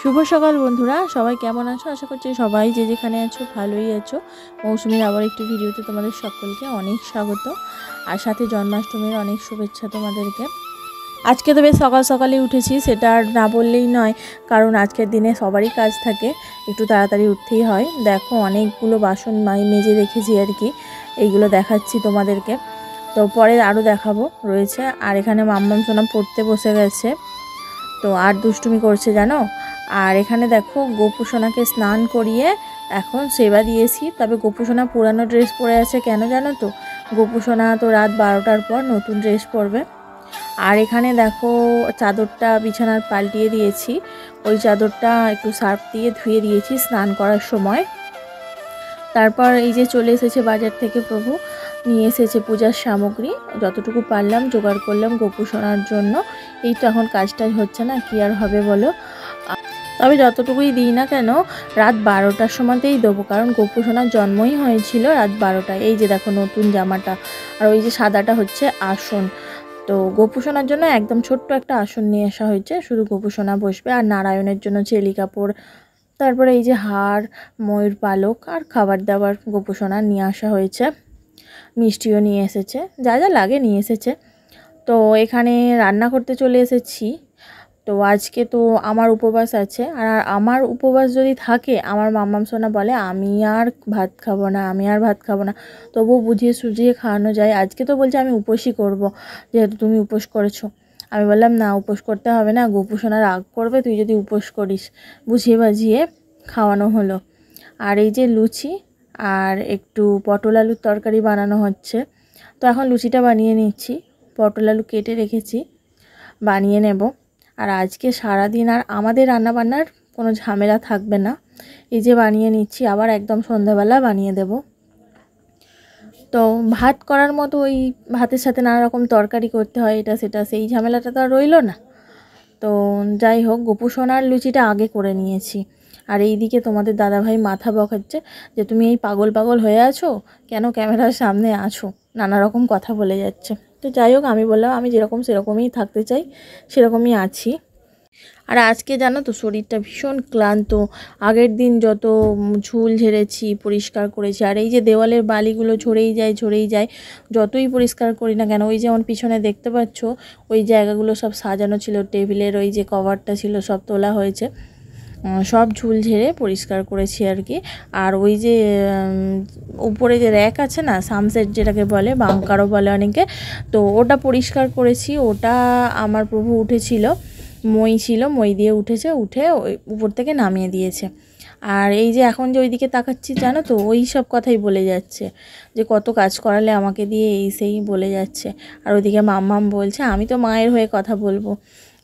শুভ সকাল বন্ধুরা, সবাই কেমন আছো? আশা করছি সবাই যে যেখানে আছো ভালোই আছো। মৌসুমীর আবার একটি ভিডিওতে তোমাদের সকলকে অনেক স্বাগত, আর সাথে জন্মাষ্টমীর অনেক শুভেচ্ছা তোমাদেরকে। আজকে তো বেশ সকাল সকালে উঠেছি, সেটা আর না বললেই নয়, কারণ আজকের দিনে সবারই কাজ থাকে, একটু তাড়াতাড়ি উঠতেই হয়। দেখো অনেকগুলো বাসন মেজে রেখেছি আর কি, এইগুলো দেখাচ্ছি তোমাদেরকে। তো পরে আরও দেখাবো রয়েছে। আর এখানে মাম্মাম সোনা পড়তে বসে গেছে, তো আর দুষ্টুমি করছে জানো। আর এখানে দেখো গোপু সোনাকে স্নান করিয়ে এখন সেবা দিয়েছি। তবে গোপু সোনা পুরানো ড্রেস পরে আছে, কেন জানো তো? গোপু সোনা তো রাত 12টার পর নতুন ড্রেস পরবে। আর এখানে দেখো চাদরটা বিছানার পাল্টিয়ে দিয়েছি, ওই চাদরটা একটু সার্ফ দিয়ে ধুয়ে দিয়েছি স্নান করার সময়। তারপর এই যে চলে এসেছে বাজার থেকে প্রভু, নিয়ে এসেছে পূজার সামগ্রী, যতটুকু পারলাম জোগাড় করলাম গোপু সোনার জন্য। এই তো এখন কাজটাই হচ্ছে না, কি আর হবে বলো। তবে যতটুকুই দিই না কেন রাত 12টার সময়তেই দেবো, কারণ গোপু সোনার জন্মই হয়েছিল রাত 12টায়। এই যে দেখো নতুন জামাটা, আর ওই যে সাদাটা হচ্ছে আসন। তো গোপু সোনার জন্য একদম ছোট্ট একটা আসন নিয়ে আসা হয়েছে, শুধু গোপু সোনা বসবে। আর নারায়ণের জন্য চেলি কাপড়, তারপরে এই যে হার, ময়ূর পালক আর খাবার দাবার গোপু সোনার নিয়ে আসা হয়েছে। মিষ্টিও নিয়ে এসেছে, যা যা লাগে নিয়ে এসেছে। তো এখানে রান্না করতে চলে এসেছি। তো আজকে তো আমার উপবাস আছে, আর আমার উপবাস যদি থাকে, আমার মাম্মাম সোনা বলে আমি আর ভাত খাবো না, আমি আর ভাত খাবো না। তবুও বুঝিয়ে সুঝিয়ে খাওয়ানো যায়। আজকে তো বলছে আমি উপোসই করব, যেহেতু তুমি উপোস করেছো। আমি বললাম না, উপোস করতে হবে না, গোপু সোনা রাগ করবে তুই যদি উপোস করিস। বুঝিয়ে বাজিয়ে খাওয়ানো হলো। আর এই যে লুচি আর একটু পটল আলুর তরকারি বানানো হচ্ছে। তো এখন লুচিটা বানিয়ে নিচ্ছি, পটল আলু কেটে রেখেছি, বানিয়ে নেব। আর আজকে সারাদিন আর আমাদের রান্নাবান্নার কোনো ঝামেলা থাকবে না। এই যে বানিয়ে নিচ্ছি, আবার একদম সন্ধ্যাবেলা বানিয়ে দেব। তো ভাত করার মতো ওই ভাতের সাথে নানা রকম তরকারি করতে হয়, এটা সেটা, সেই ঝামেলাটা তো আর রইল না। তো যাই হোক, গোপু সোনার লুচিটা আগে করে নিয়েছি। আর এইদিকে তোমাদের দাদাভাই মাথা বকাচ্ছে যে তুমি এই পাগল পাগল হয়ে আছো, কেন ক্যামেরার সামনে আছো, নানা রকম কথা বলে যাচ্ছে। তো যাই হোক, আমি বললাম আমি যেরকম সেরকমই থাকতে চাই, সেরকমই আছি। আর আজকে জানো তো শরীরটা ভীষণ ক্লান্ত। আগের দিন যত ঝুল ঝেড়েছি, পরিষ্কার করেছি, আর এই যে দেওয়ালের বালিগুলো ঝরেই যায়, যতই পরিষ্কার করি না কেন। ওই যেমন পিছনে দেখতে পাচ্ছ, ওই জায়গাগুলো সব সাজানো ছিল, টেবিলের ওই যে কভারটা ছিল সব তোলা হয়েছে, সব ঝুল ঝেড়ে পরিষ্কার করেছি আর কি। আর ওই যে উপরে যে র্যাক আছে না, সামসেট যেটাকে বলে, বাংকারও বলে অনেকে, তো ওটা পরিষ্কার করেছি। ওটা আমার প্রভু উঠেছিল, মই ছিল, মই দিয়ে উঠেছে, উঠে ওই উপর থেকে নামিয়ে দিয়েছে। আর এই যে এখন যে ওইদিকে তাকাচ্ছি জানো তো, ওই সব কথাই বলে যাচ্ছে যে কত কাজ করালে আমাকে দিয়ে, এই সেই বলে যাচ্ছে। আর ওইদিকে মাম্মাম বলছে আমি তো মায়ের হয়ে কথা বলবো,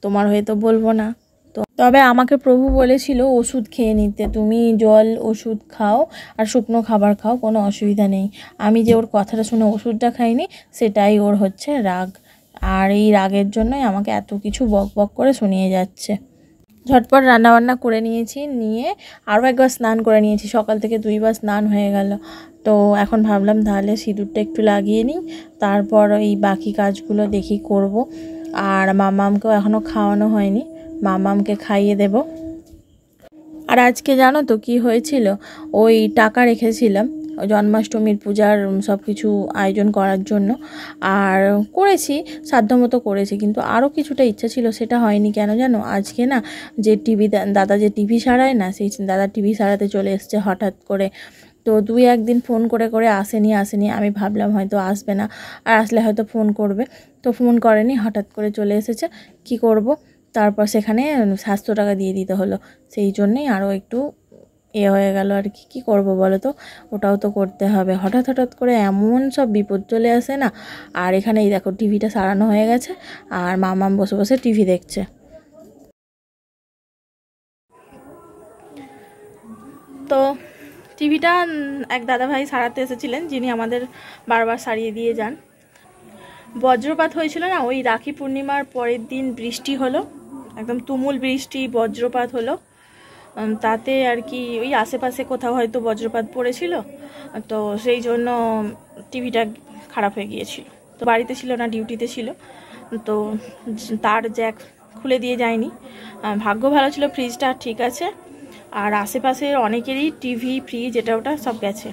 তোমার হয়ে তো বলবো না। তো তবে আমাকে প্রভু বলেছিল ওষুধ খেয়ে নিতে, তুমি জল ওষুধ খাও আর শুকনো খাবার খাও, কোনো অসুবিধা নেই। আমি যে ওর কথাটা শুনে ওষুধটা খাইনি, সেটাই ওর হচ্ছে রাগ। আর এই রাগের জন্যই আমাকে এত কিছু বক বক করে শুনিয়ে যাচ্ছে। ঝটপট রান্নাবান্না করে নিয়েছি, নিয়ে আরও একবার স্নান করে নিয়েছি, সকাল থেকে 2বার স্নান হয়ে গেল। তো এখন ভাবলাম তাহলে সিঁদুরটা একটু লাগিয়ে নিই, তারপর এই বাকি কাজগুলো দেখি করব। আর মামামকেও এখনও খাওয়ানো হয়নি, মামামকে খাইয়ে দেব। আর আজকে জানো তো কি হয়েছিল, ওই টাকা রেখেছিলাম জন্মাষ্টমীর পূজার সব কিছু আয়োজন করার জন্য, আর করেছি সাধ্যমতো করেছি, কিন্তু আরও কিছুটা ইচ্ছা ছিল, সেটা হয়নি। কেন জানো, আজকে না যে টিভি দাদা যে টিভি সারায় না, সেই দাদা টিভি সারাতে চলে এসছে হঠাৎ করে। তো 2-1 দিন ফোন করে করে আসেনি, আমি ভাবলাম হয়তো আসবে না, আর আসলে হয়তো ফোন করবে। তো ফোন করেনি, হঠাৎ করে চলে এসেছে, কি করব। তারপর সেখানে 700 টাকা দিয়ে দিতে হলো, সেই জন্যেই আরও একটু হয়ে গেল আর কি। কী করবো বলো তো, ওটাও তো করতে হবে। হঠাৎ হঠাৎ করে এমন সব বিপদ চলে আসে না। আর এখানে এই দেখো টিভিটা সারানো হয়ে গেছে, আর মামাম বসে বসে টিভি দেখছে। তো টিভিটা এক দাদাভাই সারাতে এসেছিলেন, যিনি আমাদের বারবার সারিয়ে দিয়ে যান। বজ্রপাত হয়েছিল না, ওই রাখি পূর্ণিমার পরের দিন বৃষ্টি হলো, একদম তুমুল বৃষ্টি, বজ্রপাত হলো। তাতে আর কি ওই আশেপাশে কোথাও হয়তো বজ্রপাত পড়েছিল, তো সেই জন্য টিভিটা খারাপ হয়ে গিয়েছিল। তো বাড়িতে ছিল না, ডিউটিতে ছিল। তো তার জ্যাক খুলে দিয়ে যায়নি। ভাগ্য ভালো ছিল, ফ্রিজটা ঠিক আছে। আর আশেপাশের অনেকেরই টিভি, ফ্রিজ, এটা ওটা সব গেছে।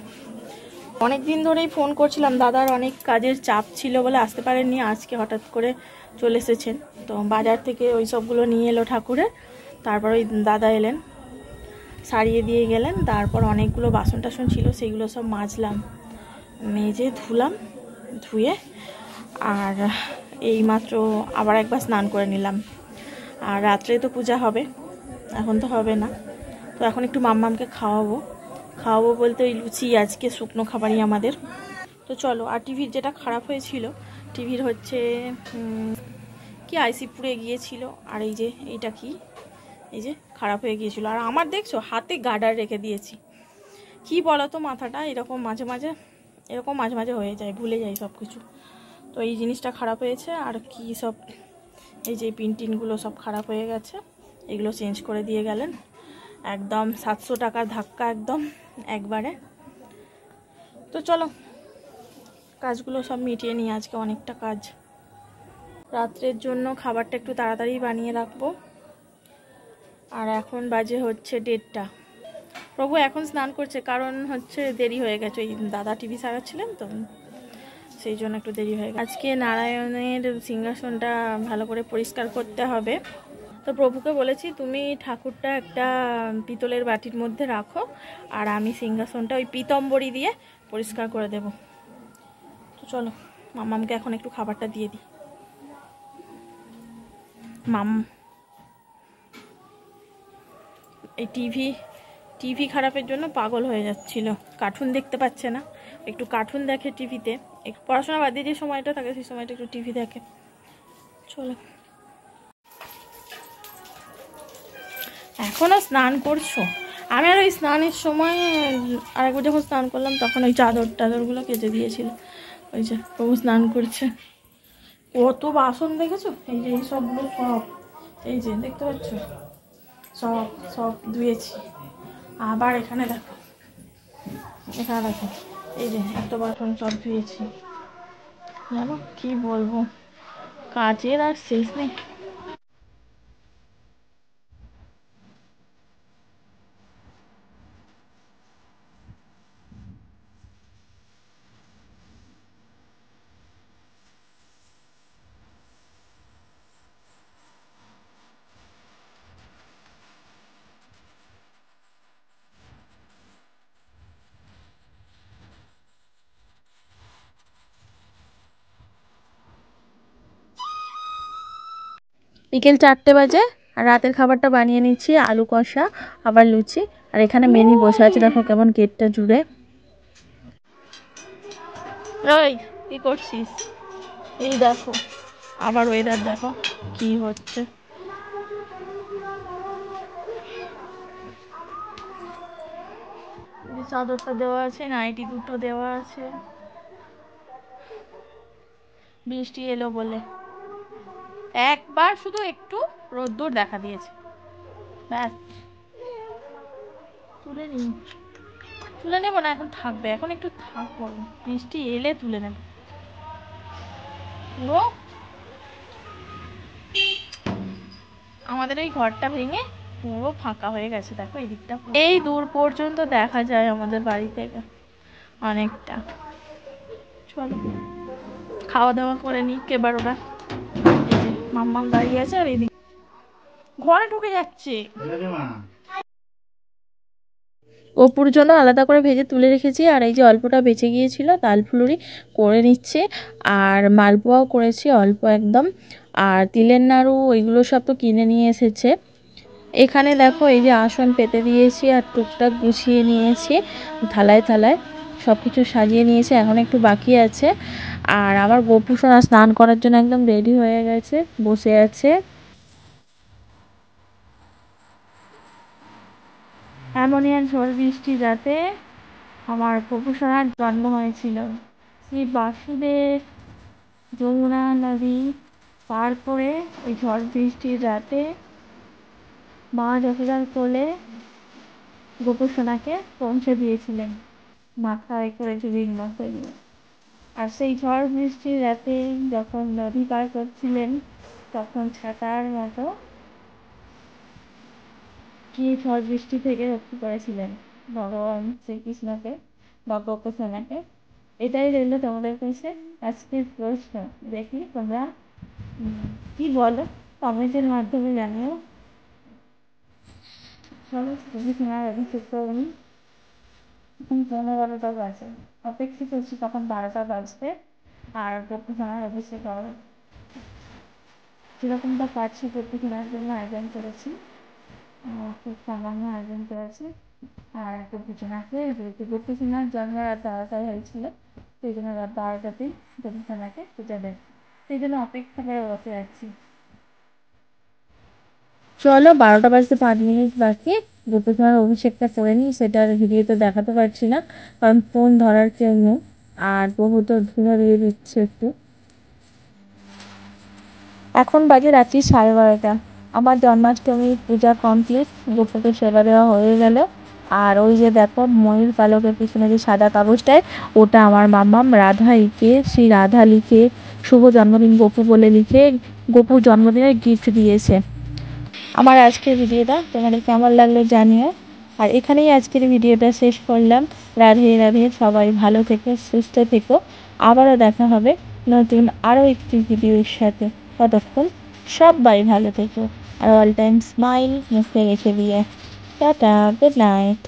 অনেক দিন ধরেই ফোন করছিলাম, দাদার অনেক কাজের চাপ ছিল বলে আসতে পারেননি। আজকে হঠাৎ করে চলে এসেছেন, তো বাজার থেকে ওই সবগুলো নিয়ে এলো ঠাকুরের। তারপর ওই দাদা এলেন, সারিয়ে দিয়ে গেলেন। তারপর অনেকগুলো বাসন টাসন ছিল, সেইগুলো সব মাজলাম, মেজে ধুলাম, ধুয়ে আর এইমাত্র আবার একবার স্নান করে নিলাম। আর রাত্রে তো পূজা হবে, এখন তো হবে না। তো এখন একটু মাম্মামকে খাওয়াবো বলতে ওই লুচি, আজকে শুকনো খাবারই আমাদের। তো চলো। আর টিভির যেটা খারাপ হয়েছিল, টিভির হচ্ছে কি আইসি পুড়ে গিয়েছিল। আর এই যে এইটা কি, এই যে খারাপ হয়ে গিয়েছিল। আর আমার দেখছো হাতে গার্ডার রেখে দিয়েছি। কি বলো তো, মাথাটা এরকম মাঝে মাঝে হয়ে যায়, ভুলে যাই সব কিছু। তো এই জিনিসটা খারাপ হয়েছে। আর কি সব, এই যে পিনটিনগুলো সব খারাপ হয়ে গেছে, এগুলো চেঞ্জ করে দিয়ে গেলেন। একদম 700 টাকার ধাক্কা, একদম একবারে। তো চলো কাজগুলো সব মিটিয়ে নিই, আজকে অনেকটা কাজ। রাত্রের জন্য খাবারটা একটু তাড়াতাড়ি বানিয়ে রাখবো। আর এখন বাজে হচ্ছে 1:30। প্রভু এখন স্নান করছে, কারণ হচ্ছে দেরি হয়ে গেছে, ওই দাদা টিভি সারাচ্ছিলেন তো, সেই জন্য একটু দেরি হয়ে গেছে। আজকে নারায়ণের সিংহাসনটা ভালো করে পরিষ্কার করতে হবে। তো প্রভুকে বলেছি, তুমি ঠাকুরটা একটা পিতলের বাটির মধ্যে রাখো, আর আমি সিংহাসনটা ওই পিতম্বরী দিয়ে পরিষ্কার করে দেব। তো চলো মাম্মামকে এখন একটু খাবারটা দিয়ে দিই। এই টিভি খারাপের জন্য পাগল হয়ে যাচ্ছিল, কার্টুন দেখতে পাচ্ছে না। একটু কার্টুন দেখে টিভিতে, একটু পড়াশোনা বাদ দিয়ে যে সময়টা থাকে সেই সময়টা একটু টিভি দেখে। চলো। এখনও স্নান করছো? আমি আর ওই স্নানের সময় আরেকবার যখন স্নান করলাম তখন ওই টাদরগুলো কেচে দিয়েছিল। ওই যে প্রভু স্নান করছে। কত বাসন দেখেছো, এই যে এই সবগুলো সব, এই যে দেখতে পাচ্ছ, সব সব ধুয়েছি। আবার এখানে দেখো, এই যে এত বাসন সব ধুয়েছি। জানো কি বলবো, কাজের আর শেষ নেই। বিকেল 4টে বাজে, আর রাতের খাবারটা বানিয়ে নিচ্ছি, আলু কষা আবার লুচি। আর এখানে মেনি বসে আছে, দেখো কেমন গেটটা জুড়ে। ওই কি করছিস? এই দেখো আবার ওয়েদার দেখো কি হচ্ছে। চাদরটা দেওয়া আছে, নাইটি দুটো দেওয়া আছে, বৃষ্টি এলো বলে একবার শুধু একটু রোদ্দুর দেখা দিয়েছে, ব্যাস। তুলে নেবো না, এখন থাকবে, এখন একটু থাকবো, বৃষ্টি এলে তুলে নেব। পুরো আমাদের এই ঘরটা ভেঙে পুরো ফাঁকা হয়ে গেছে, দেখো এই দিকটা এই দূর পর্যন্ত দেখা যায় আমাদের বাড়ি থেকে অনেকটা। চলো খাওয়া দাওয়া করে নি, এবার ওরা এই যে মাম্মাম দাঁড়িয়ে আছে, আর এইদিকে ঘরে ঢুকে যাচ্ছে। অপুর জন্য আলাদা করে ভেজে তুলে রেখেছি, আর এই যে অল্পটা বেঁচে গিয়েছিল তাল ফুলুরি করে নিচ্ছে। আর মালপোয়াও করেছি অল্প একদম। আর তিলের নাড়ু ওইগুলো সব তো কিনে নিয়ে এসেছে। এখানে দেখো এই যে আসন পেতে দিয়েছি, আর টুকটাক গুছিয়ে নিয়েছি, থালায় থালায় সব কিছু সাজিয়ে নিয়েছি, এখন একটু বাকি আছে। আর আমার গোপু সোনা স্নান করার জন্য একদম রেডি হয়ে গেছে, বসে আছে। এমনই এক ঝড় বৃষ্টি রাতে আমার গোপু সোনার জন্ম হয়েছিল। শ্রী বাসুদেব যমুনা নদী পার করে ওই ঝড় বৃষ্টির রাতে মা যশোদার কোলে গোপু সোনাকে পৌঁছে দিয়েছিলেন, মাথায় করে চুরির মতো। আর সেই ঝড় বৃষ্টির রাতে যখন নদী পার করছিলেন, তখন ছাতার মতো কি ঝড় বৃষ্টি থেকে রক্ষা করেছিলেন ভগবান শ্রীকৃষ্ণকে বা গোপসেনাকে। এটাই রইল তোমাদের কাছে আজকের প্রশ্ন। দেখি তোমরা কি বলো, কমেন্টের মাধ্যমে জানিও। চলো শ্রীকৃষ্ণের অভিষেক করি। এখন 11টা বাজে, অপেক্ষা করছি তখন 12টা বাজবে আর গোপসেনার অভিষেক হবে। যেরকমটা পাচ্ছি গোপসেনার জন্য আয়োজন করেছি, খুব সামান্য আয়োজন করেছি। আর গোপীসোনাকে যেহেতু গোপীসোনার জন্ম রাত 12টায় হয়েছিল, সেই জন্য রাত 12টাতেই গোপীসোনাকে পূজা দেয়, সেই জন্য অপেক্ষা করে বসে আছি। চলো 12টা বাজতে 5 মিনিট বাকি, গোপীসোনার অভিষেকটা করে নিই। সেটা আর ভিডিওতে দেখাতে পারছি না কারণ ফোন ধরার কেউ নেই, আর প্রভু তো ধুলো দিয়ে দিচ্ছে একটু। এখন বাজে রাত্রি 12:30। আমার জন্মাষ্টমীর পূজা কমপ্লিট, গোপুকে সেবা দেওয়া হয়ে গেল। আর ওই যে দেখো ময়ূর পালকের পিছনে যে সাদা কাগজটায়, ওটা আমার মাম্মাম রাধা লিখে, সেই রাধা লিখে শুভ জন্মদিন গোপু বলে লিখে গোপুর জন্মদিনের গিফট দিয়েছে। আমার আজকের ভিডিওটা তোমাদের কেমন লাগলো জানিও। আর এখানেই আজকের ভিডিওটা শেষ করলাম। রাধে রাধে, সবাই ভালো থেকো, সুস্থ থেকো। আবারও দেখা হবে নতুন আরও একটি ভিডিওর সাথে। ততক্ষণ সবাই ভালো থেকো আর অল টাইম স্মাইল মুখে রেখে দিয়ে। Tata, good night.